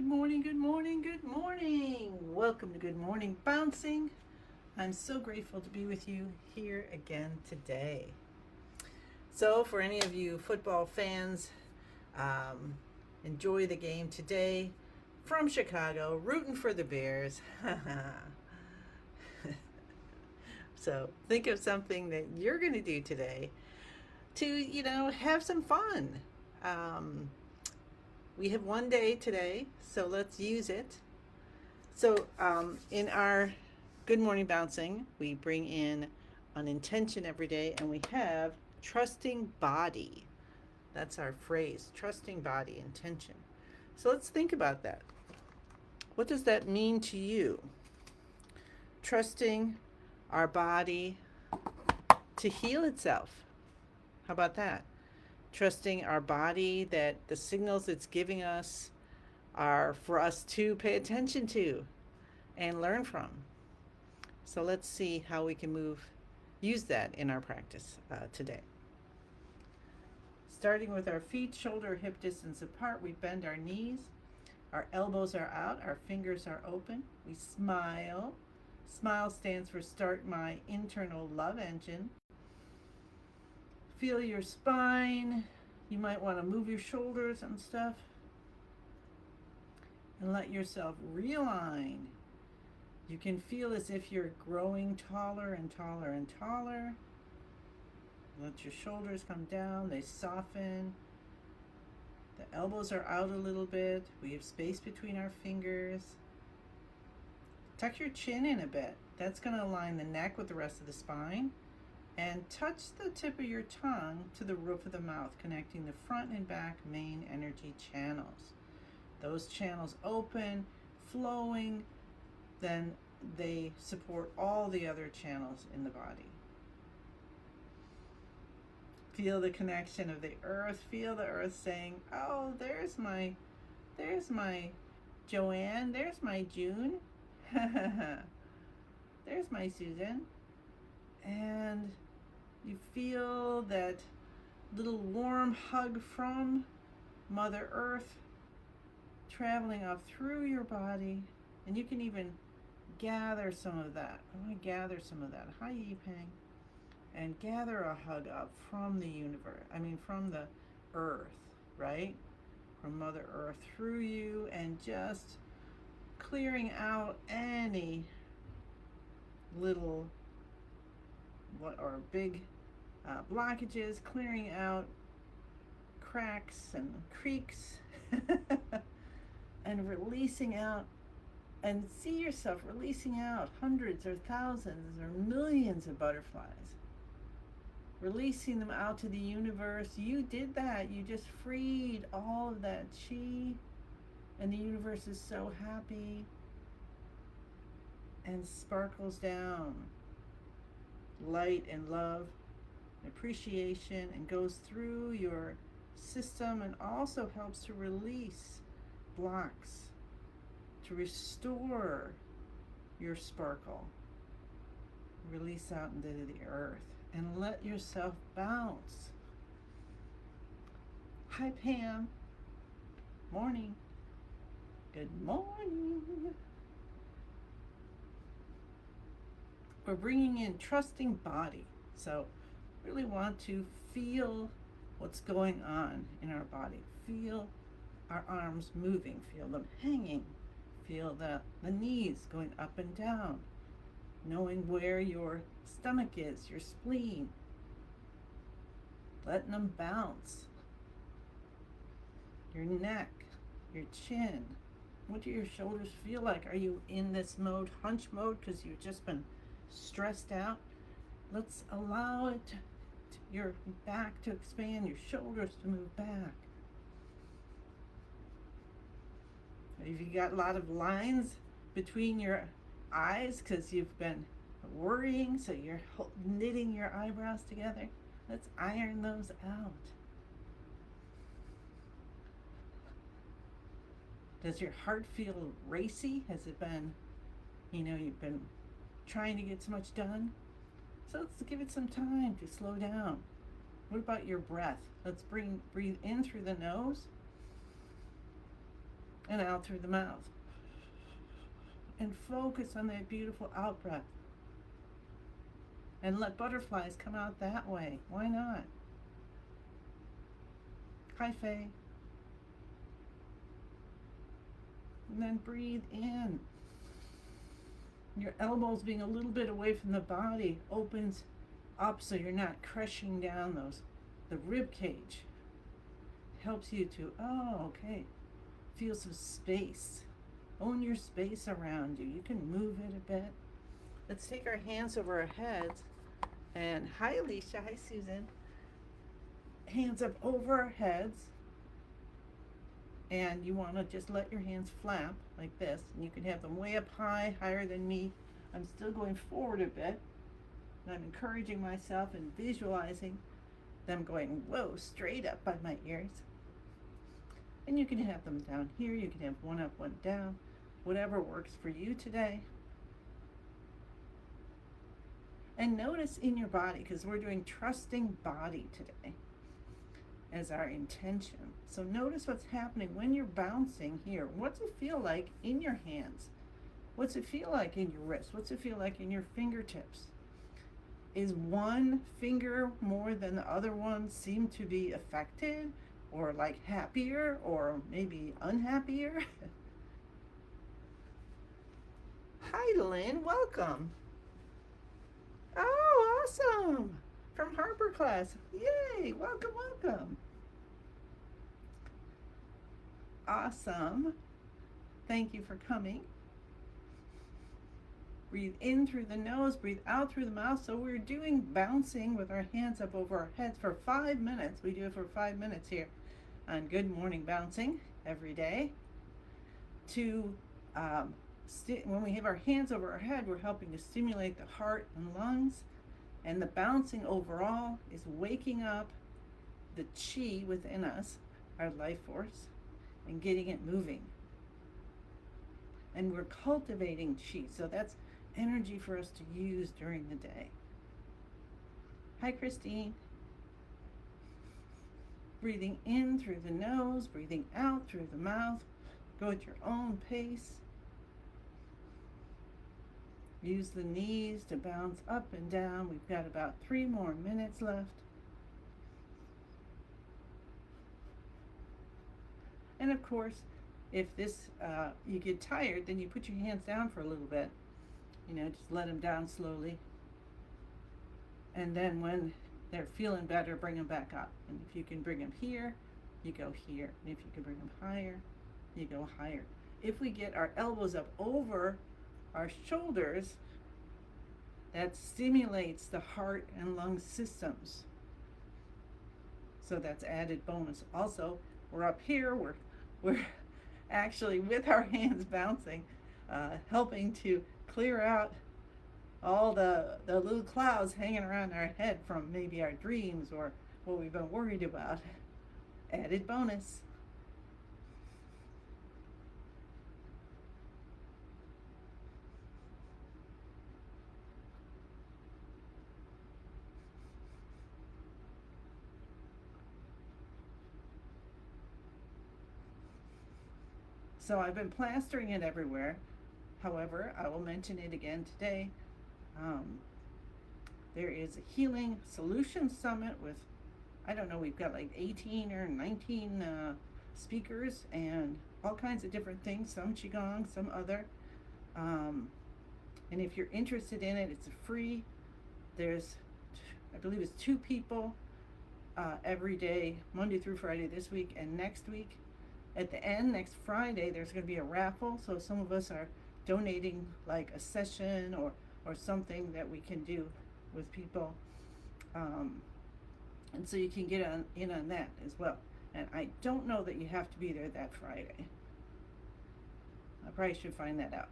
morning, good morning, good morning. Welcome to Good Morning Bouncing. I'm so grateful to be with you here again today. So, for any of you football fans, um, enjoy the game today from Chicago, rooting for the Bears. So, think of something that you're going to do today to, have some fun. Um, we have one day today, so let's use it. So, in our Good Morning Bouncing, we bring in an intention every day, and we have trusting body. That's our phrase, trusting body, intention. So, let's think about that. What does that mean to you? Trusting our body to heal itself. How about that? Trusting our body that the signals it's giving us are for us to pay attention to and learn from. So let's see how we can use that in our practice today. Starting with our feet shoulder hip distance apart, we bend our knees, our elbows are out, our fingers are open, we smile. Smile stands for start my internal love engine. Feel your spine. You might want to move your shoulders and stuff. And let yourself realign. You can feel as if you're growing taller and taller and taller. Let your shoulders come down, they soften. The elbows are out a little bit. We have space between our fingers. Tuck your chin in a bit. That's going to align the neck with the rest of the spine. And touch the tip of your tongue to the roof of the mouth, connecting the front and back main energy channels. Those channels open, flowing, then they support all the other channels in the body. Feel the connection of the earth. Feel the earth saying, oh, there's my Joanne, there's my June, there's my Susan. And you feel that little warm hug from Mother Earth traveling up through your body, and you can even gather some of that. I want to gather some of that. Hi, Yipeng. And gather a hug up from the universe. From the earth, right? From Mother Earth through you, and just clearing out any little or big blockages, clearing out cracks and creaks, and releasing out, and see yourself releasing out hundreds or thousands or millions of butterflies, releasing them out to the universe. You did that. You just freed all of that chi, and the universe is so happy and sparkles down light and love and appreciation, and goes through your system, and also helps to release blocks, to restore your sparkle. Release out into the earth and let yourself bounce. Hi, Pam. Morning. Good morning. We're bringing in trusting body. So really want to feel what's going on in our body. Feel our arms moving. Feel them hanging. Feel the knees going up and down. Knowing where your stomach is, your spleen. Letting them bounce. Your neck, your chin. What do your shoulders feel like? Are you in this mode, hunch mode, because you've just been stressed out? Let's allow it, your back to expand, your shoulders to move back. If you got a lot of lines between your eyes because you've been worrying, so you're knitting your eyebrows together, let's iron those out. Does your heart feel racy? Has it been, you've been trying to get so much done? So let's give it some time to slow down. What about your breath? Let's breathe in through the nose and out through the mouth. And focus on that beautiful out breath. And let butterflies come out that way. Why not? Hi, Faye. And then breathe in. Your elbows being a little bit away from the body opens up so you're not crushing down the rib cage. Helps you to, okay, feel some space. Own your space around you. You can move it a bit. Let's take our hands over our heads. And hi, Alicia. Hi, Susan. Hands up over our heads. And you want to just let your hands flap like this. And you can have them way up high, higher than me. I'm still going forward a bit. And I'm encouraging myself and visualizing them going, whoa, straight up by my ears. And you can have them down here. You can have one up, one down. Whatever works for you today. And notice in your body, because we're doing trusting body today as our intention. So notice what's happening when you're bouncing here. What's it feel like in your hands? What's it feel like in your wrists? What's it feel like in your fingertips? Is one finger more than the other one seem to be affected, or like happier, or maybe unhappier? Hi, Lynn, welcome. Oh, awesome. From Harper class. Yay, welcome, welcome. Awesome. Thank you for coming. Breathe in through the nose, breathe out through the mouth. So we're doing bouncing with our hands up over our heads for 5 minutes. We do it for 5 minutes here on Good Morning Bouncing every day. When we have our hands over our head, we're helping to stimulate the heart and lungs. And the bouncing overall is waking up the chi within us, our life force, and getting it moving. And we're cultivating chi. So that's energy for us to use during the day. Hi, Christine. Breathing in through the nose, breathing out through the mouth. Go at your own pace. Use the knees to bounce up and down. We've got about 3 more minutes left. And of course, if you get tired, then you put your hands down for a little bit. Just let them down slowly. And then when they're feeling better, bring them back up. And if you can bring them here, you go here. And if you can bring them higher, you go higher. If we get our elbows up over our shoulders, that stimulates the heart and lung systems. So that's added bonus. Also, we're up here, we're actually with our hands bouncing, helping to clear out all the little clouds hanging around our head from maybe our dreams or what we've been worried about. Added bonus. So I've been plastering it everywhere. However, I will mention it again today. There is a Healing Solutions Summit with, I don't know, we've got like 18 or 19 speakers and all kinds of different things, some Qigong, some other. And if you're interested in it, it's free. There's, I believe it's 2 people every day, Monday through Friday this week and next week. At the end, next Friday, there's going to be a raffle. So some of us are donating like a session or something that we can do with people. And so you can get in on that as well. And I don't know that you have to be there that Friday. I probably should find that out.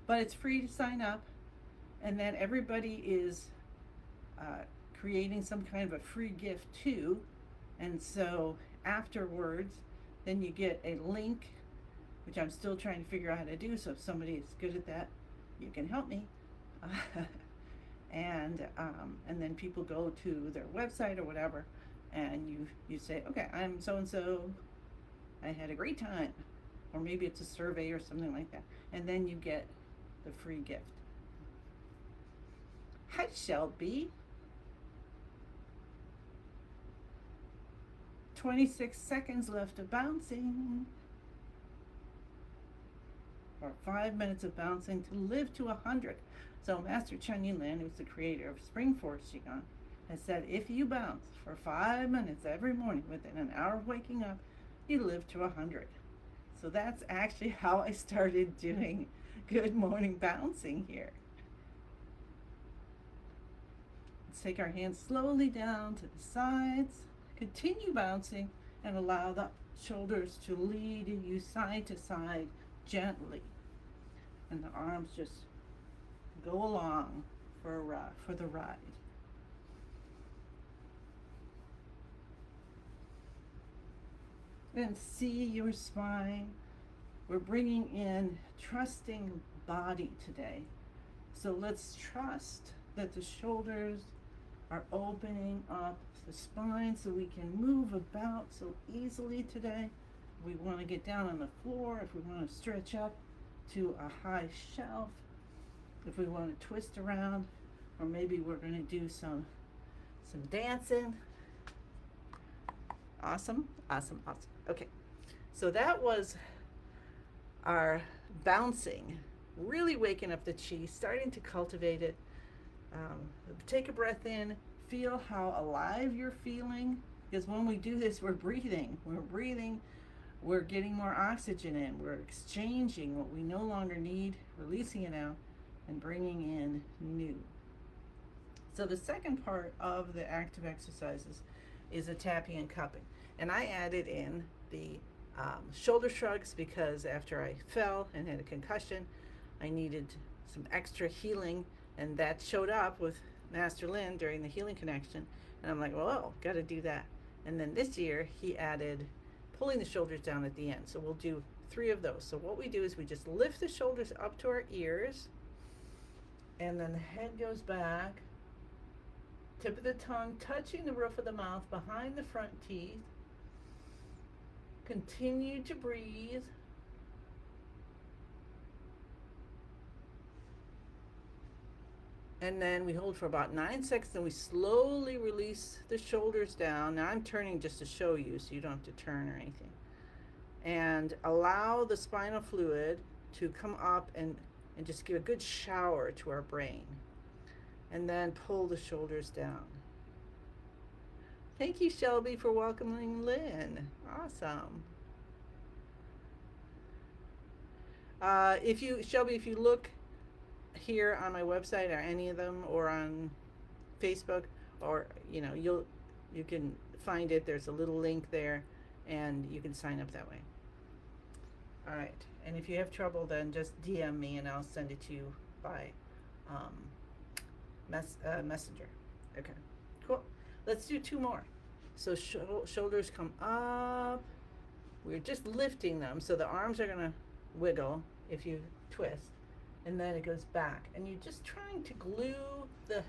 But it's free to sign up. And then everybody is creating some kind of a free gift too. And so afterwards, then you get a link, which I'm still trying to figure out how to do. So if somebody is good at that, you can help me. And then people go to their website or whatever, and you say, okay, I'm so-and-so, I had a great time, or maybe it's a survey or something like that. And then you get the free gift. Hi, Shelby. 26 seconds left of bouncing. Or 5 minutes of bouncing to live to 100. So Master Chen Yulin, who's the creator of Spring Force Qigong, has said if you bounce for 5 minutes every morning within an hour of waking up, you live to 100. So that's actually how I started doing good morning bouncing here. Let's take our hands slowly down to the sides. Continue bouncing and allow the shoulders to lead you side to side gently. And the arms just go along for the ride. And see your spine. We're bringing in trusting body today. So let's trust that the shoulders are opening up the spine so we can move about so easily today. We want to get down on the floor, if we want to stretch up to a high shelf, if we want to twist around, or maybe we're going to do some dancing. Awesome, awesome, awesome. Okay, so that was our bouncing, really waking up the chi, starting to cultivate it. Take a breath in, feel how alive you're feeling, because when we do this, we're breathing, we're getting more oxygen in, we're exchanging what we no longer need, releasing it out, and bringing in new. So the second part of the active exercises is a tapping and cupping. And I added in the shoulder shrugs because after I fell and had a concussion, I needed some extra healing, and that showed up with Master Lin during the healing connection. And I'm like, well, got to do that. And then this year he added pulling the shoulders down at the end. So we'll do 3 of those. So what we do is we just lift the shoulders up to our ears, and then the head goes back, tip of the tongue touching the roof of the mouth behind the front teeth. Continue to breathe. And then we hold for about 9 seconds, and we slowly release the shoulders down. Now I'm turning just to show you, so you don't have to turn or anything. And allow the spinal fluid to come up and just give a good shower to our brain. And then pull the shoulders down. Thank you, Shelby, for welcoming Lynn. Awesome. Shelby, if you look here on my website or any of them, or on Facebook, or you can find it. There's a little link there, and you can sign up that way. All right, and if you have trouble, then just DM me and I'll send it to you by messenger. Okay, cool. Let's do 2 more. So shoulders come up. We're just lifting them, so the arms are gonna wiggle if you twist, and then it goes back, and you're just trying to glue the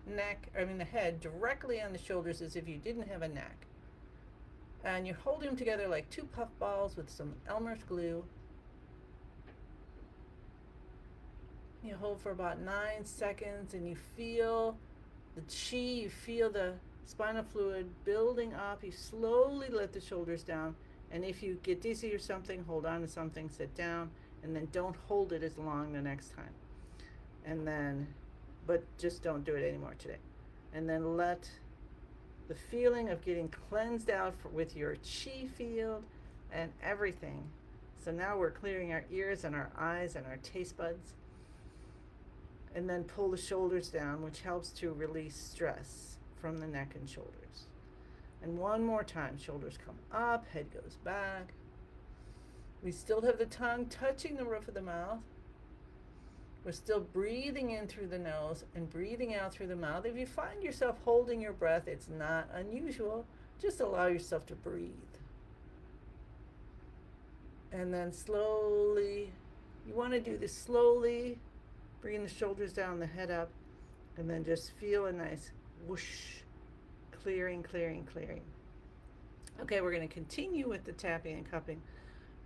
the head directly on the shoulders as if you didn't have a neck. And you're holding them together like 2 puff balls with some Elmer's glue. You hold for about 9 seconds, and you feel the chi, you feel the spinal fluid building up. You slowly let the shoulders down, and if you get dizzy or something, hold on to something, sit down, and then don't hold it as long the next time. And then, but just don't do it anymore today. And then let the feeling of getting cleansed out with your chi field and everything. So now we're clearing our ears and our eyes and our taste buds. And then pull the shoulders down, which helps to release stress from the neck and shoulders. And one more time, shoulders come up, head goes back. We still have the tongue touching the roof of the mouth. We're still breathing in through the nose and breathing out through the mouth. If you find yourself holding your breath, it's not unusual. Just allow yourself to breathe. And then slowly, you want to do this slowly, bring the shoulders down, the head up, and then just feel a nice whoosh, clearing, clearing, clearing. Okay, we're going to continue with the tapping and cupping.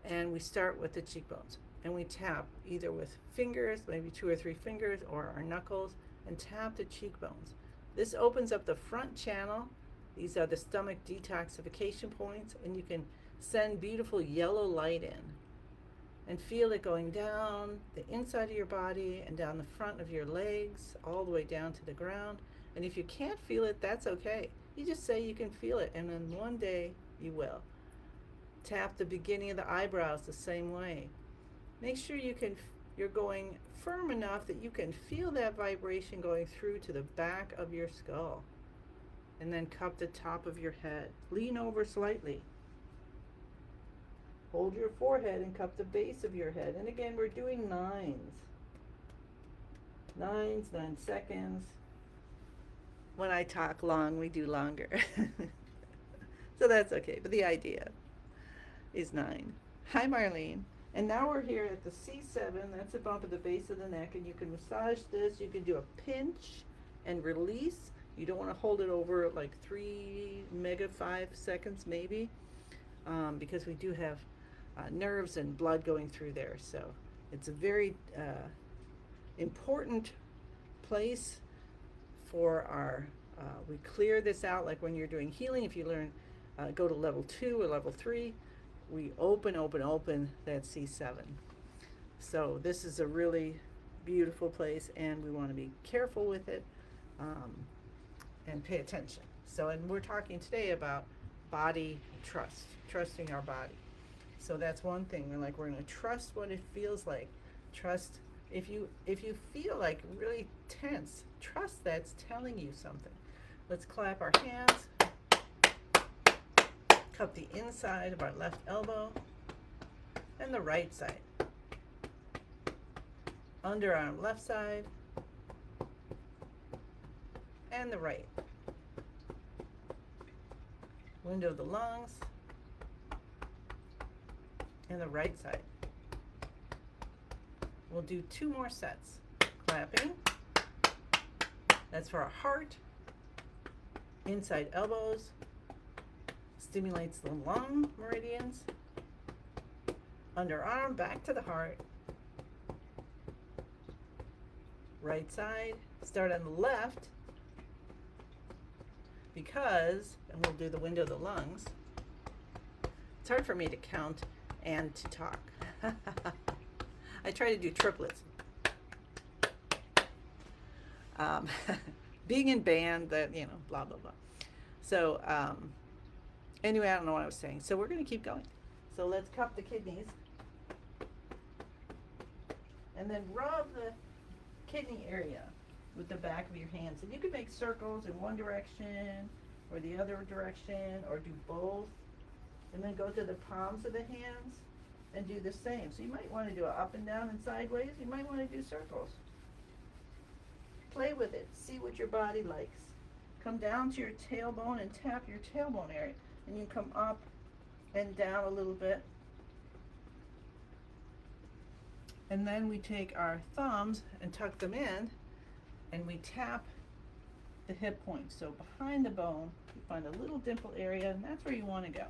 And we start with the cheekbones. And we tap either with fingers, maybe 2 or 3 fingers, or our knuckles, and tap the cheekbones. This opens up the front channel. These are the stomach detoxification points, and you can send beautiful yellow light in. And feel it going down the inside of your body and down the front of your legs, all the way down to the ground. And if you can't feel it, that's okay. You just say you can feel it, and then one day you will. Tap the beginning of the eyebrows the same way. Make sure you're going firm enough that you can feel that vibration going through to the back of your skull. And then cup the top of your head. Lean over slightly. Hold your forehead and cup the base of your head. And again, we're doing nines. 9 seconds. When I talk long, we do longer. So that's okay, but the idea is 9. Hi, Marlene. And now we're here at the C7. That's the bump at the base of the neck, and you can massage this. You can do a pinch and release. You don't want to hold it over like 5 seconds maybe, because we do have nerves and blood going through there. So it's a very important place for our, we clear this out like when you're doing healing. If you learn, go to level 2 or level 3, we open that C7. So this is a really beautiful place, and we want to be careful with it and pay attention. So, and we're talking today about body trust, trusting our body. So that's one thing. We're going to trust what it feels like. Trust if you feel like really tense, trust that's telling you something. Let's clap our hands. Cup the inside of our left elbow and the right side. Underarm left side and the right. Window of the lungs and the right side. We'll do 2 more sets. Clapping. That's for our heart. Inside elbows. Stimulates the lung meridians. Underarm back to the heart. Right side. Start on the left because, and we'll do the window of the lungs. It's hard for me to count and to talk. I try to do triplets. Being in band, that, blah, blah, blah. So, anyway, I don't know what I was saying. So we're going to keep going. So let's cup the kidneys. And then rub the kidney area with the back of your hands. And you can make circles in one direction or the other direction, or do both. And then go to the palms of the hands and do the same. So you might want to do it up and down and sideways. You might want to do circles. Play with it. See what your body likes. Come down to your tailbone and tap your tailbone area. And you come up and down a little bit. And then we take our thumbs and tuck them in, and we tap the hip point. So behind the bone, you find a little dimple area, and that's where you want to go.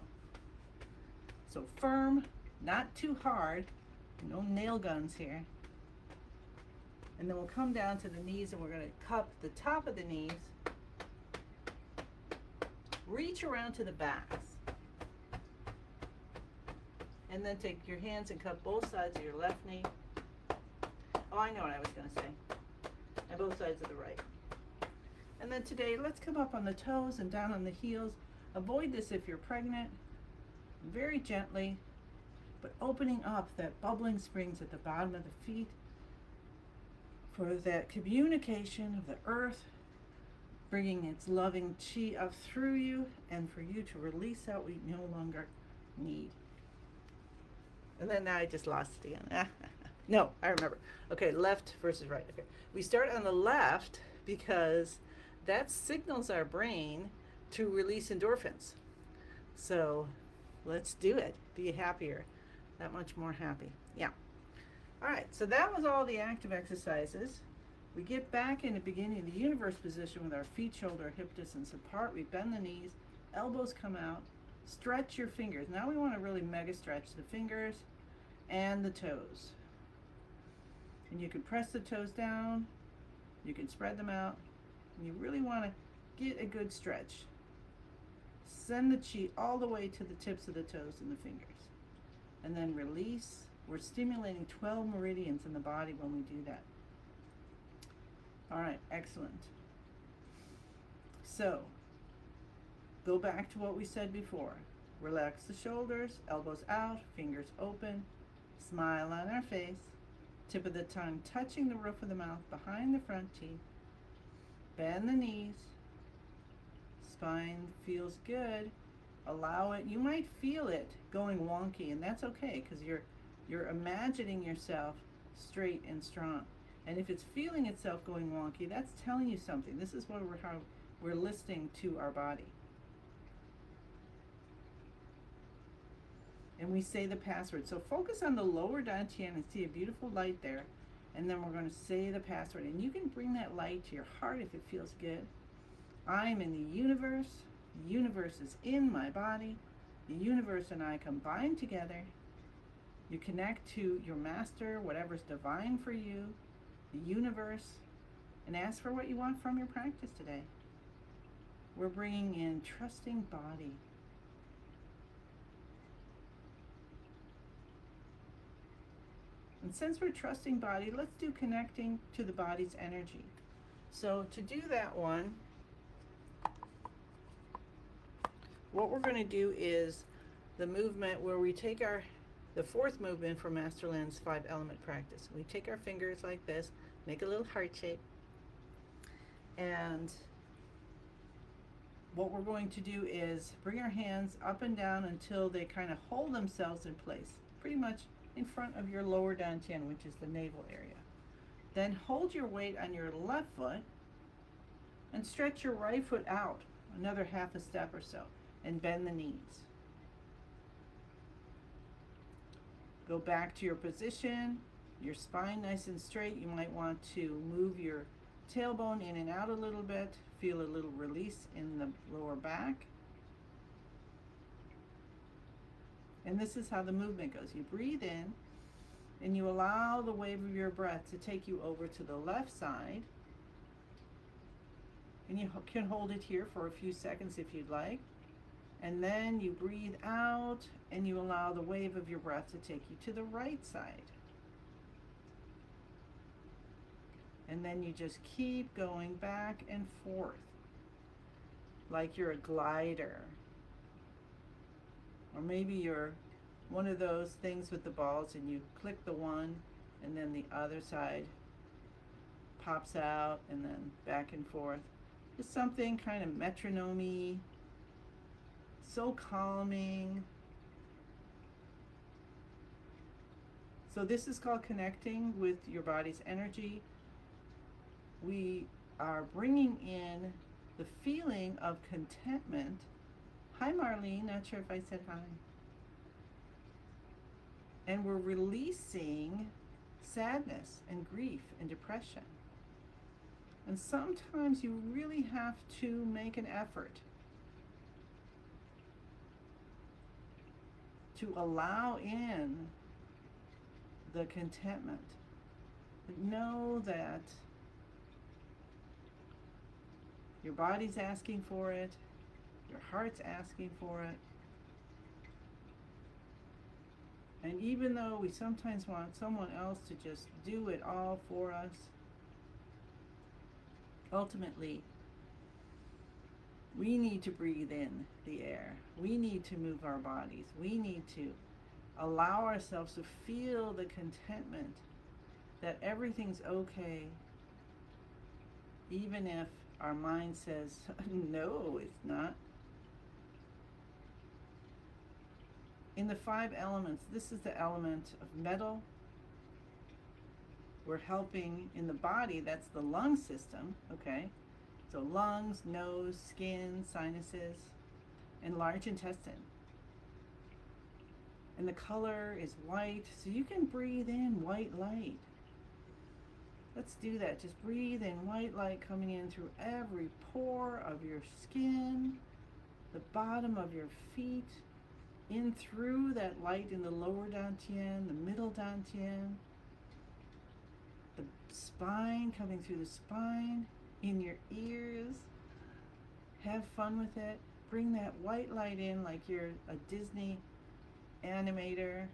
So firm, not too hard, no nail guns here. And then we'll come down to the knees, and we're going to cup the top of the knees. Reach around to the backs. And then take your hands and cup both sides of your left knee. Oh, I know what I was going to say. And both sides of the right. And then today, let's come up on the toes and down on the heels. Avoid this if you're pregnant. Very gently, but opening up that bubbling springs at the bottom of the feet for that communication of the earth, bringing its loving chi up through you, and for you to release out what you no longer need. And then now I just lost it again. No, I remember. Okay, left versus right. Okay, we start on the left because that signals our brain to release endorphins. So let's do it. Be happier. That much more happy. Yeah. All right, so that was all the active exercises. We get back in the beginning of the universe position with our feet, shoulder, hip distance apart. We bend the knees, elbows come out, Stretch your fingers. Now we want to really mega stretch the fingers and the toes. And you can press the toes down, you can spread them out, and you really want to get a good stretch. Send the chi all the way to the tips of the toes and the fingers. And then release. We're stimulating 12 meridians in the body when we do that. All right, excellent. So, go back to what we said before. Relax the shoulders, elbows out, fingers open, smile on our face, tip of the tongue touching the roof of the mouth behind the front teeth. Bend the knees. Spine feels good. Allow it. You might feel it going wonky, and that's okay because you're imagining yourself straight and strong. And if it's feeling itself going wonky, that's telling you something. This is what we're listening to our body. And we say the password. So focus on the lower dantian and see a beautiful light there. And then we're going to say the password. And you can bring that light to your heart if it feels good. I'm in the universe. The universe is in my body. The universe and I combine together. You connect to your master, whatever's divine for you, the universe, and ask for what you want from your practice today. We're bringing in trusting body. And since we're trusting body, let's do connecting to the body's energy. So to do that one, what we're going to do is the movement where we take the fourth movement from Master Lin's 5-element practice. We take our fingers like this, make a little heart shape, and what we're going to do is bring our hands up and down until they kind of hold themselves in place, pretty much in front of your lower dantian, which is the navel area. Then hold your weight on your left foot and stretch your right foot out another half a step or so and bend the knees. Go back to your position, your spine nice and straight. You might want to move your tailbone in and out a little bit, feel a little release in the lower back. And this is how the movement goes. You breathe in and you allow the wave of your breath to take you over to the left side. And you can hold it here for a few seconds if you'd like. And then you breathe out and you allow the wave of your breath to take you to the right side. And then you just keep going back and forth like you're a glider. Or maybe you're one of those things with the balls and you click the one and then the other side pops out and then back and forth. Just something kind of metronome-y, so calming. So this is called connecting with your body's energy. We are bringing in the feeling of contentment. Hi Marlene, not sure if I said hi. And we're releasing sadness and grief and depression. And sometimes you really have to make an effort to allow in the contentment. But know that your body's asking for it, your heart's asking for it. And even though we sometimes want someone else to just do it all for us, ultimately, we need to breathe in the air. We need to move our bodies. We need to allow ourselves to feel the contentment that everything's okay, even if our mind says, no, it's not. In the 5 elements, this is the element of metal. We're helping in the body, that's the lung system, okay? So lungs, nose, skin, sinuses, and large intestine. And the color is white, so you can breathe in white light. Let's do that. Just breathe in white light coming in through every pore of your skin, the bottom of your feet, in through that light in the lower dantian, the middle dantian, the spine, coming through the spine, in your ears. Have fun with it. Bring that white light in like you're a Disney animator,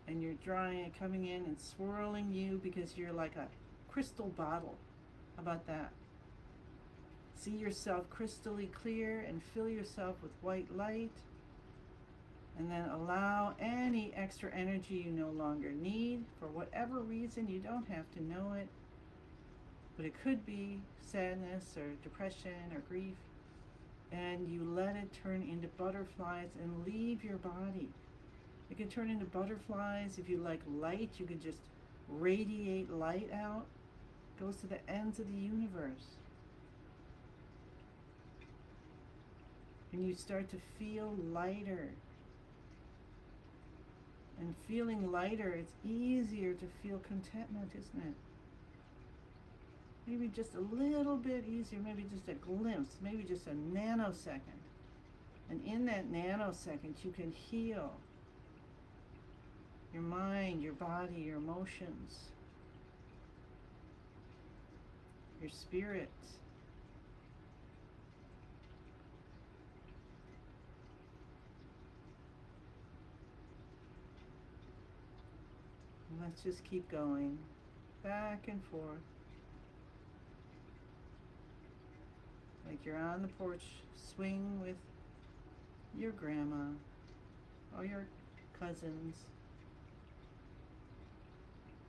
and you're drawing it coming in and swirling you because you're like a crystal bottle. How about that? See yourself crystally clear and fill yourself with white light, and then allow any extra energy you no longer need for whatever reason. You don't have to know it, but it could be sadness or depression or grief, and you let it turn into butterflies and leave your body. It can turn into butterflies. If you like light, you can just radiate light out. It goes to the ends of the universe. And you start to feel lighter. And feeling lighter, it's easier to feel contentment, isn't it? Maybe just a little bit easier, maybe just a glimpse, maybe just a nanosecond. And in that nanosecond, you can heal your mind, your body, your emotions, your spirit. And let's just keep going, back and forth. Like you're on the porch swing with your grandma or your cousins.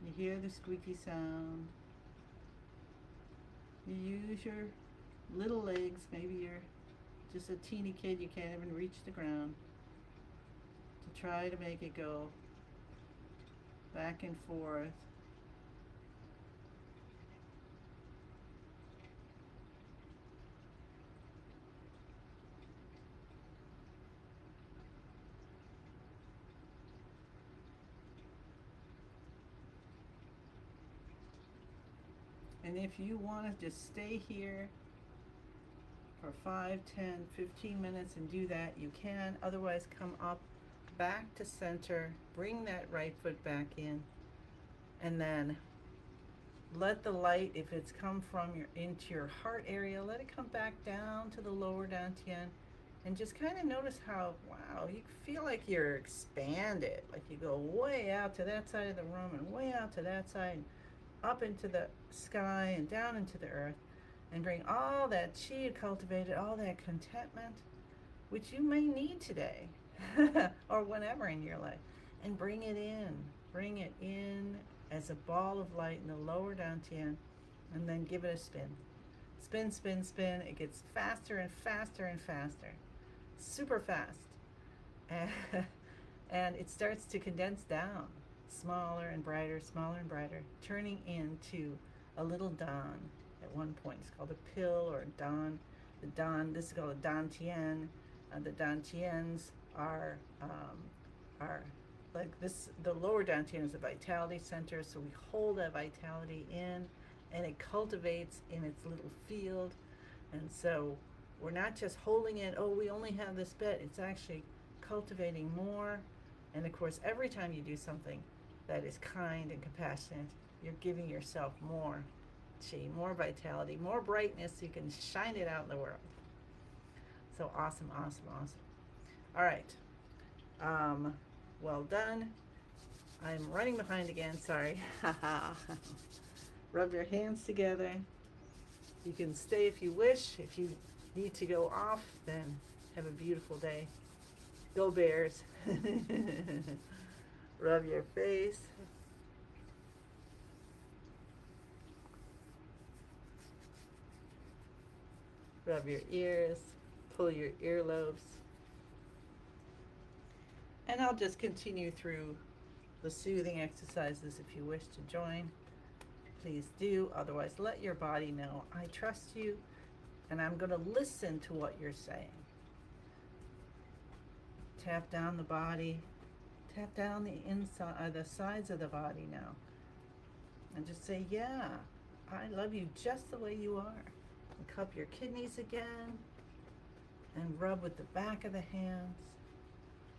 You hear the squeaky sound. You use your little legs. Maybe you're just a teeny kid, you can't even reach the ground, to try to make it go back and forth. And if you want to just stay here for 5, 10, 15 minutes and do that, you can. Otherwise, come up back to center, bring that right foot back in, and then let the light, if it's come from into your heart area, let it come back down to the lower dantian, and just kind of notice how, wow, you feel like you're expanded, like you go way out to that side of the room and way out to that side, and up into the sky and down into the earth, and bring all that chi you cultivated, all that contentment, which you may need today or whenever in your life, and bring it in as a ball of light in the lower dantian, and then give it a spin. Spin, spin, spin. It gets faster and faster and faster, super fast, and it starts to condense down, smaller and brighter, turning into a little dawn at one point. It's called a pill or a dawn. The dawn, this is called a dantian. The dantians are like this. The lower dantian is a vitality center, so we hold that vitality in, and it cultivates in its little field. And so we're not just holding it, oh, we only have this bit. It's actually cultivating more. And of course, every time you do something that is kind and compassionate, you're giving yourself more chi, more vitality, more brightness, so you can shine it out in the world. So awesome, awesome, awesome. All right. Well done. I'm running behind again, sorry. Rub your hands together. You can stay if you wish. If you need to go off, then have a beautiful day. Go Bears. Rub your face. Rub your ears. Pull your earlobes. And I'll just continue through the soothing exercises if you wish to join. Please do. Otherwise, let your body know, I trust you, and I'm going to listen to what you're saying. Tap down the body. Tap down the inside, the sides of the body now. And just say, yeah, I love you just the way you are. And cup your kidneys again. And rub with the back of the hands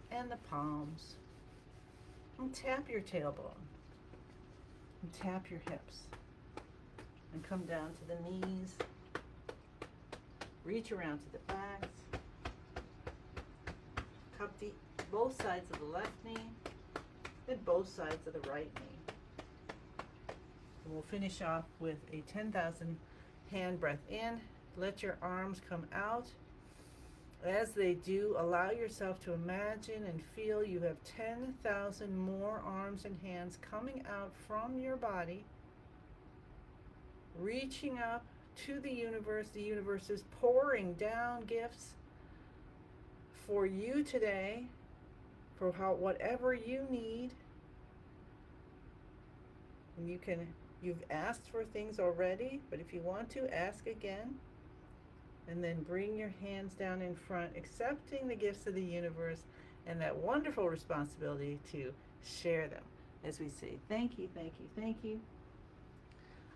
and the palms. And tap your tailbone. And tap your hips. And come down to the knees. Reach around to the backs. Cup both sides of the left knee and both sides of the right knee. And we'll finish off with a 10,000 hand breath in. Let your arms come out. As they do, allow yourself to imagine and feel you have 10,000 more arms and hands coming out from your body, reaching up to the universe. The universe is pouring down gifts for you today, for whatever you need. And you've asked for things already, but if you want to, ask again. And then bring your hands down in front, accepting the gifts of the universe and that wonderful responsibility to share them as we say, thank you, thank you, thank you.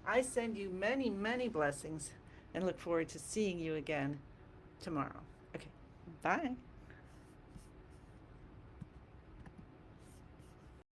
I send you many, many blessings and look forward to seeing you again tomorrow. Okay, bye.